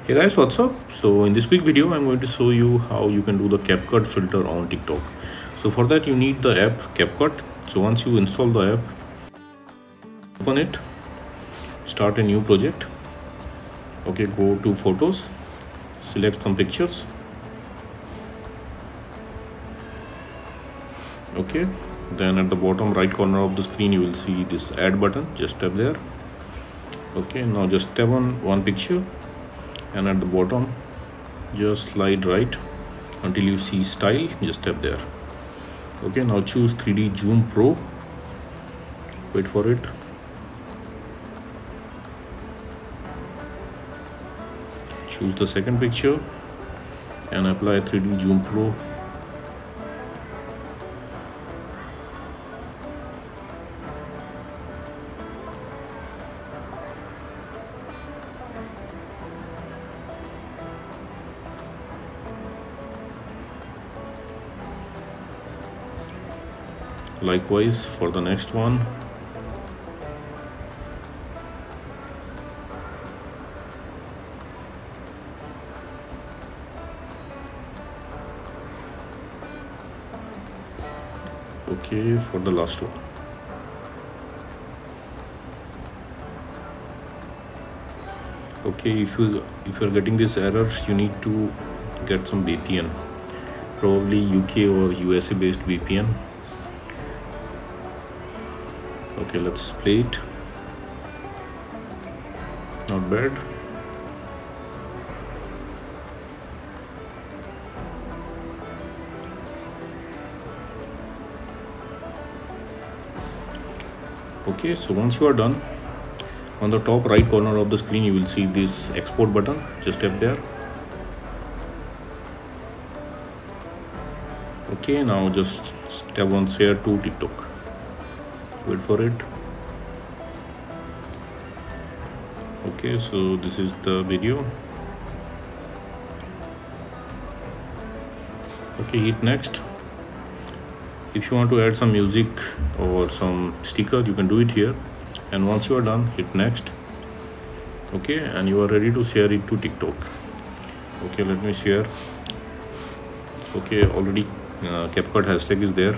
Hey guys, what's up? So in this quick video I'm going to show you how you can do the CapCut filter on TikTok. So for that you need the app CapCut. So once you install the app, open it, start a new project. Okay, go to photos, select some pictures. Okay, then at the bottom right corner of the screen you will see this add button. Just tap there. Okay, now just tap on one picture, and at the bottom just slide right until you see style. Just tap there. Okay, now choose 3D Zoom Pro. Wait for it. Choose the second picture and apply 3D Zoom Pro. Likewise for the next one. Okay, for the last one. Okay, if you're getting this error, you need to get some VPN, probably UK or USA based VPN. Okay, let's play it. Not bad. Okay, so once you are done, on the top right corner of the screen you will see this export button. Just tap there. Okay, now just tap on share to TikTok. Wait for it. Okay, so this is the video. Okay, hit next. If you want to add some music or some sticker, you can do it here, and once you are done, hit next. Okay, and you are ready to share it to TikTok. Okay, let me share. Okay, already CapCut hashtag is there.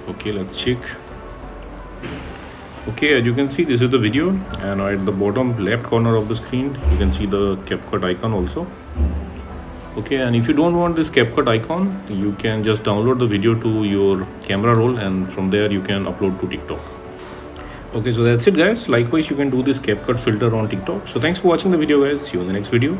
Okay, let's check. Okay, as you can see, this is the video, and at the bottom left corner of the screen you can see the CapCut icon also. Okay, and if you don't want this CapCut icon, you can just download the video to your camera roll, and from there you can upload to TikTok. Okay, so that's it guys. Likewise, you can do this CapCut filter on TikTok. So thanks for watching the video guys. See you in the next video.